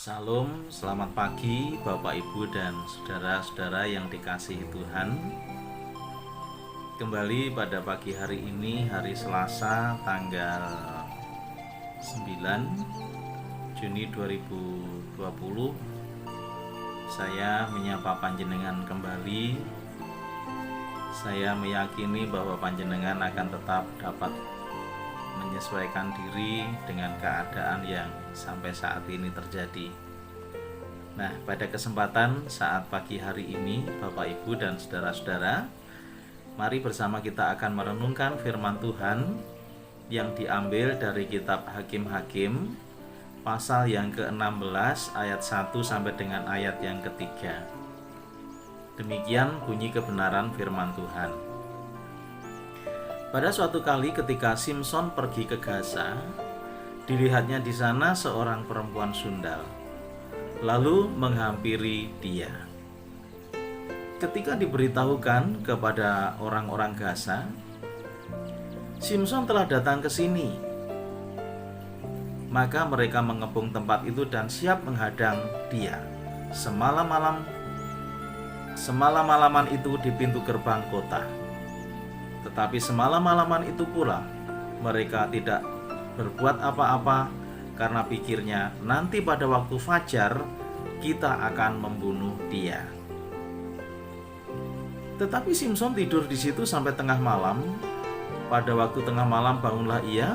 Salam, selamat pagi Bapak Ibu dan saudara-saudara yang dikasihi Tuhan. Kembali pada pagi hari ini, hari Selasa tanggal 9 Juni 2020. Saya menyapa panjenengan kembali. Saya meyakini bahwa panjenengan akan tetap dapat menyesuaikan diri dengan keadaan yang sampai saat ini terjadi. Nah, pada kesempatan saat pagi hari ini, Bapak Ibu dan saudara-saudara, mari bersama kita akan merenungkan firman Tuhan yang diambil dari kitab Hakim-Hakim pasal yang ke-16 ayat 1 sampai dengan ayat yang ketiga. Demikian bunyi kebenaran firman Tuhan. Pada suatu kali ketika Simson pergi ke Gaza, dilihatnya di sana seorang perempuan sundal, lalu menghampiri dia. Ketika diberitahukan kepada orang-orang Gaza, Simson telah datang ke sini, maka mereka mengepung tempat itu dan siap menghadang dia. Semalam-malaman itu di pintu gerbang kota. Tetapi semalam-malaman itu pula mereka tidak berbuat apa-apa karena pikirnya nanti pada waktu fajar kita akan membunuh dia. Tetapi Simson tidur di situ sampai tengah malam. Pada waktu tengah malam bangunlah ia,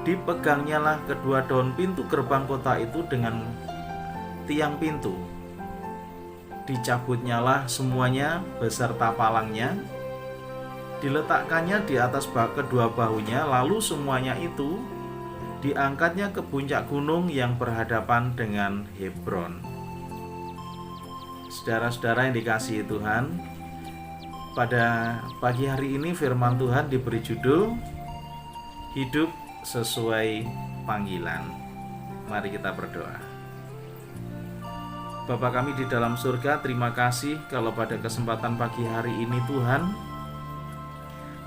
dipegangnyalah kedua daun pintu gerbang kota itu dengan tiang pintu. Dicabutnyalah semuanya beserta palangnya, diletakkannya di atas kedua bahunya, lalu semuanya itu diangkatnya ke puncak gunung yang berhadapan dengan Hebron. Saudara-saudara yang dikasihi Tuhan, pada pagi hari ini firman Tuhan diberi judul Hidup Sesuai Panggilan. Mari kita berdoa. Bapa kami di dalam surga, terima kasih kalau pada kesempatan pagi hari ini Tuhan,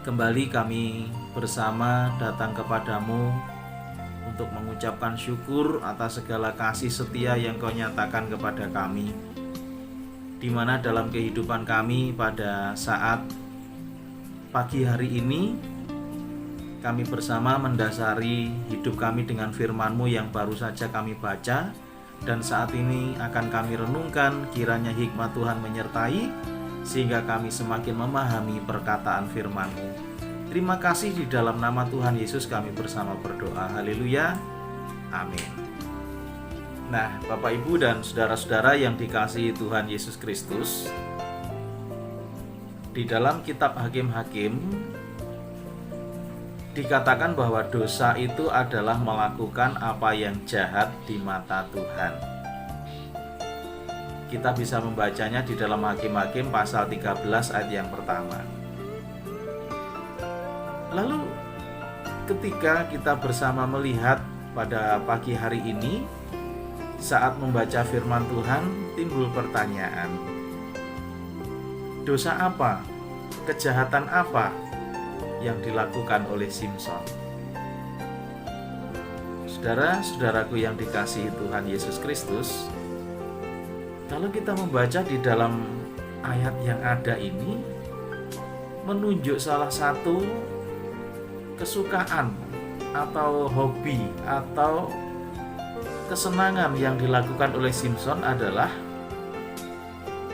kembali kami bersama datang kepadamu untuk mengucapkan syukur atas segala kasih setia yang Kau nyatakan kepada kami, di mana dalam kehidupan kami pada saat pagi hari ini kami bersama mendasari hidup kami dengan firman-Mu yang baru saja kami baca, dan saat ini akan kami renungkan. Kiranya hikmat Tuhan menyertai sehingga kami semakin memahami perkataan firman-Mu. Terima kasih, di dalam nama Tuhan Yesus kami bersama berdoa. Haleluya. Amin. Nah, Bapak Ibu dan saudara-saudara yang dikasihi Tuhan Yesus Kristus, di dalam kitab Hakim-Hakim dikatakan bahwa dosa itu adalah melakukan apa yang jahat di mata Tuhan. Kita bisa membacanya di dalam Hakim-Hakim pasal 13 ayat yang pertama. Lalu ketika kita bersama melihat pada pagi hari ini, saat membaca firman Tuhan, timbul pertanyaan, dosa apa, kejahatan apa yang dilakukan oleh Simson? Saudara-saudaraku yang dikasihi Tuhan Yesus Kristus, kalau kita membaca di dalam ayat yang ada ini, menunjuk salah satu kesukaan atau hobi atau kesenangan yang dilakukan oleh Simson adalah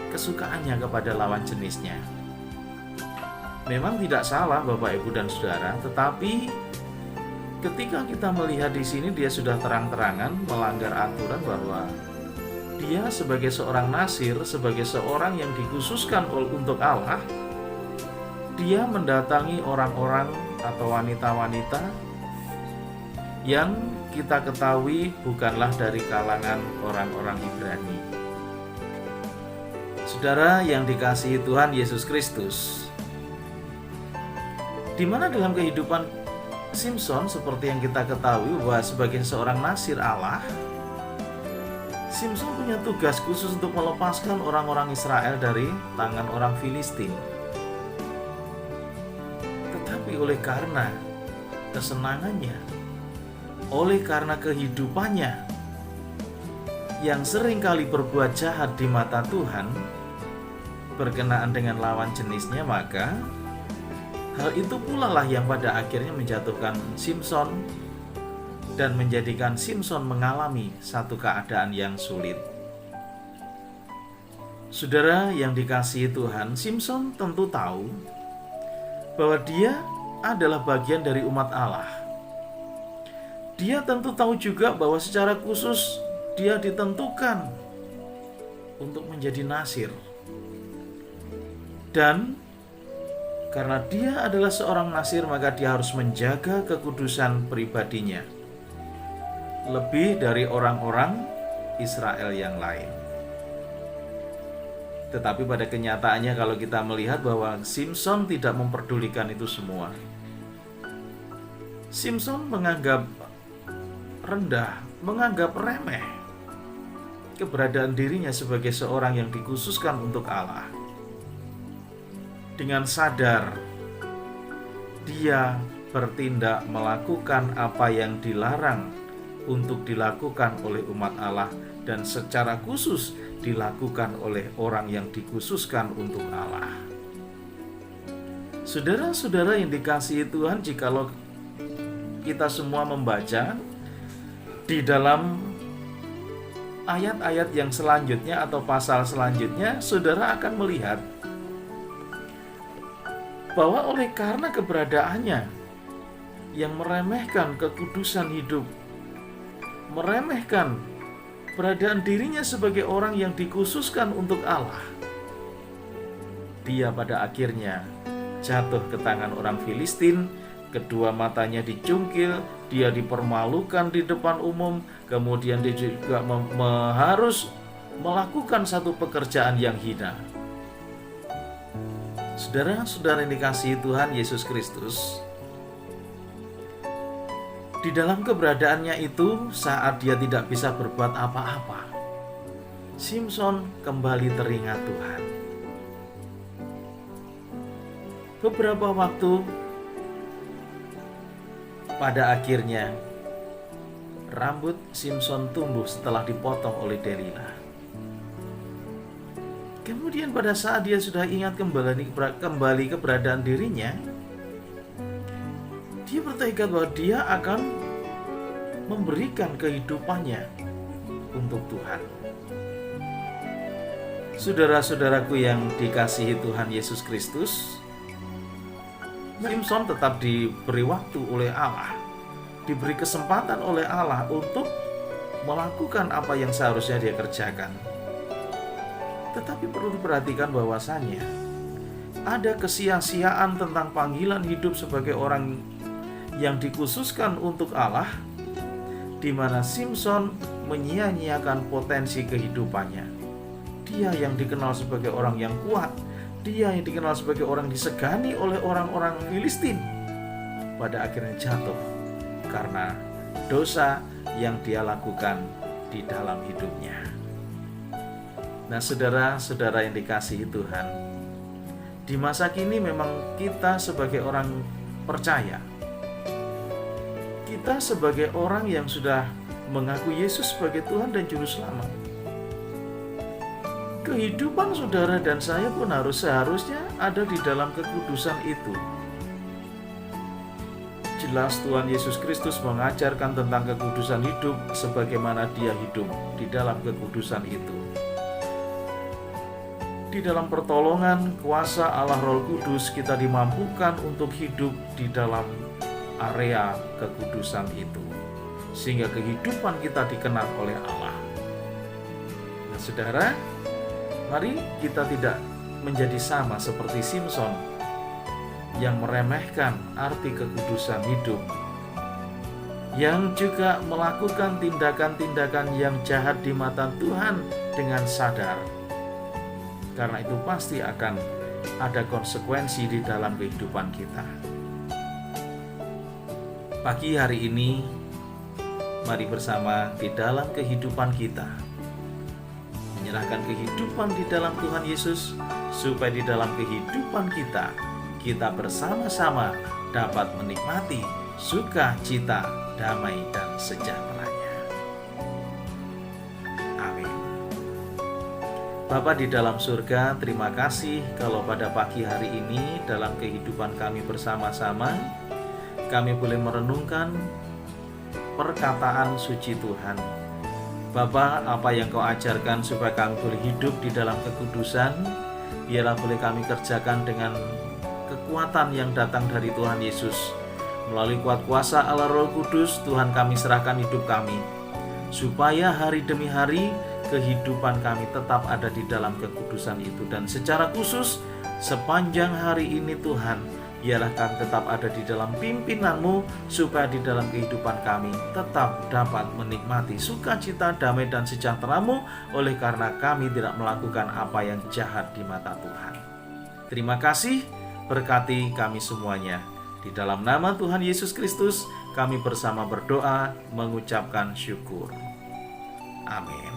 kesukaannya kepada lawan jenisnya. Memang tidak salah Bapak Ibu dan Saudara, tetapi ketika kita melihat di sini dia sudah terang-terangan melanggar aturan bahwa dia sebagai seorang nasir, sebagai seorang yang dikhususkan untuk Allah, dia mendatangi orang-orang atau wanita-wanita yang kita ketahui bukanlah dari kalangan orang-orang Ibrani. Saudara yang dikasihi Tuhan Yesus Kristus, di mana dalam kehidupan Simson seperti yang kita ketahui bahwa sebagai seorang nasir Allah, Simson punya tugas khusus untuk melepaskan orang-orang Israel dari tangan orang Filistin. Tetapi oleh karena kesenangannya, oleh karena kehidupannya, yang seringkali berbuat jahat di mata Tuhan berkenaan dengan lawan jenisnya, maka hal itu pula lah yang pada akhirnya menjatuhkan Simson dan menjadikan Simson mengalami satu keadaan yang sulit. Saudara yang dikasihi Tuhan, Simson tentu tahu bahwa dia adalah bagian dari umat Allah. Dia tentu tahu juga bahwa secara khusus dia ditentukan untuk menjadi Nasir. Dan karena dia adalah seorang Nasir, maka dia harus menjaga kekudusan pribadinya lebih dari orang-orang Israel yang lain. Tetapi pada kenyataannya kalau kita melihat bahwa Simson tidak memperdulikan itu semua. Simson menganggap rendah, menganggap remeh keberadaan dirinya sebagai seorang yang dikhususkan untuk Allah. Dengan sadar, dia bertindak melakukan apa yang dilarang untuk dilakukan oleh umat Allah, dan secara khusus dilakukan oleh orang yang dikhususkan untuk Allah. Saudara-saudara yang dikasihi Tuhan, jikalau kita semua membaca di dalam ayat-ayat yang selanjutnya atau pasal selanjutnya, saudara akan melihat bahwa oleh karena keberadaannya yang meremehkan kekudusan hidup, meremehkan keberadaan dirinya sebagai orang yang dikhususkan untuk Allah, dia pada akhirnya jatuh ke tangan orang Filistin. Kedua matanya dicungkil, dia dipermalukan di depan umum, kemudian dia juga harus melakukan satu pekerjaan yang hina. Saudara-saudara yang dikasihi Tuhan Yesus Kristus, di dalam keberadaannya itu, saat dia tidak bisa berbuat apa-apa, Simson kembali teringat Tuhan. Beberapa waktu pada akhirnya rambut Simson tumbuh setelah dipotong oleh Delila. Kemudian pada saat dia sudah ingat kembali keberadaan dirinya, dia bertekad bahwa dia akan memberikan kehidupannya untuk Tuhan. Saudara-saudaraku yang dikasihi Tuhan Yesus Kristus, Simson tetap diberi waktu oleh Allah, diberi kesempatan oleh Allah untuk melakukan apa yang seharusnya dia kerjakan. Tetapi perlu diperhatikan bahwasannya ada kesia-siaan tentang panggilan hidup sebagai orang yang dikhususkan untuk Allah, di mana Simson menyia-nyiakan potensi kehidupannya. Dia yang dikenal sebagai orang yang kuat, dia yang dikenal sebagai orang disegani oleh orang-orang Filistin, pada akhirnya jatuh karena dosa yang dia lakukan di dalam hidupnya. Nah, saudara-saudara yang dikasihi Tuhan, di masa kini memang kita sebagai orang percaya, kita sebagai orang yang sudah mengaku Yesus sebagai Tuhan dan Juru Selamat, kehidupan saudara dan saya pun seharusnya ada di dalam kekudusan itu. Jelas Tuhan Yesus Kristus mengajarkan tentang kekudusan hidup sebagaimana dia hidup di dalam kekudusan itu. Di dalam pertolongan kuasa Allah Roh Kudus, kita dimampukan untuk hidup di dalam area kekudusan itu, sehingga kehidupan kita dikenal oleh Allah. Nah, saudara, mari kita tidak menjadi sama seperti Simson yang meremehkan arti kekudusan hidup, yang juga melakukan tindakan-tindakan yang jahat di mata Tuhan dengan sadar. Karena itu pasti akan ada konsekuensi di dalam kehidupan kita. Pagi hari ini, mari bersama di dalam kehidupan kita menyerahkan kehidupan di dalam Tuhan Yesus, supaya di dalam kehidupan kita bersama-sama dapat menikmati sukacita, damai, dan sejahteranya. Amin. Bapa di dalam surga, terima kasih kalau pada pagi hari ini dalam kehidupan kami bersama-sama, kami boleh merenungkan perkataan suci Tuhan. Bapa, apa yang Kau ajarkan supaya kami boleh hidup di dalam kekudusan, biarlah boleh kami kerjakan dengan kekuatan yang datang dari Tuhan Yesus. Melalui kuat kuasa Allah Roh Kudus, Tuhan kami serahkan hidup kami, supaya hari demi hari kehidupan kami tetap ada di dalam kekudusan itu. Dan secara khusus sepanjang hari ini Tuhan, biarlah kami tetap ada di dalam pimpinan-Mu, supaya di dalam kehidupan kami tetap dapat menikmati sukacita, damai, dan sejahtera-Mu, oleh karena kami tidak melakukan apa yang jahat di mata Tuhan. Terima kasih, berkati kami semuanya. Di dalam nama Tuhan Yesus Kristus, kami bersama berdoa mengucapkan syukur. Amin.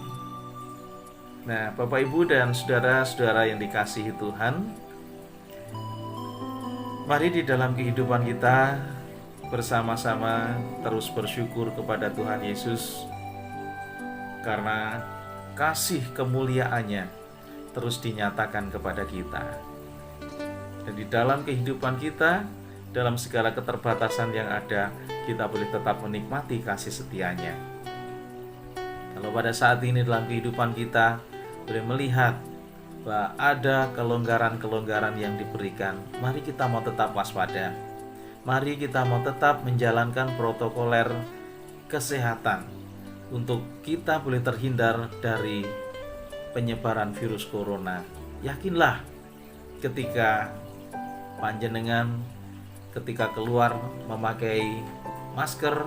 Nah, Bapak, Ibu, dan saudara-saudara yang dikasihi Tuhan, mari di dalam kehidupan kita bersama-sama terus bersyukur kepada Tuhan Yesus, karena kasih kemuliaan-Nya terus dinyatakan kepada kita. Dan di dalam kehidupan kita, dalam segala keterbatasan yang ada, kita boleh tetap menikmati kasih setia-Nya. Kalau pada saat ini dalam kehidupan kita boleh melihat bahwa ada kelonggaran-kelonggaran yang diberikan, mari kita mau tetap waspada. Mari kita mau tetap menjalankan protokoler kesehatan untuk kita boleh terhindar dari penyebaran virus corona. Yakinlah ketika panjenengan ketika keluar memakai masker,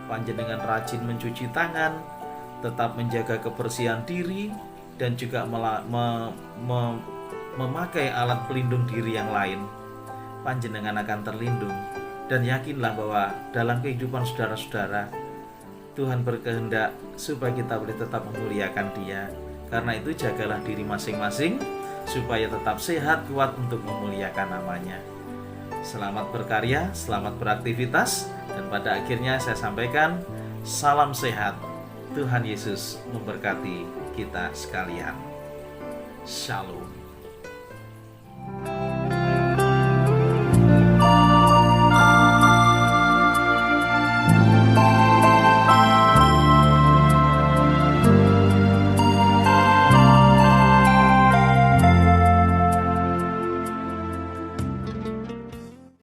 panjenengan rajin mencuci tangan, tetap menjaga kebersihan diri, dan juga memakai alat pelindung diri yang lain, panjenengan akan terlindung. Dan yakinlah bahwa dalam kehidupan saudara-saudara, Tuhan berkehendak supaya kita boleh tetap memuliakan Dia. Karena itu jagalah diri masing-masing supaya tetap sehat, kuat untuk memuliakan nama-Nya. Selamat berkarya, selamat beraktivitas, dan pada akhirnya saya sampaikan salam sehat. Tuhan Yesus memberkati kita sekalian. Shalom.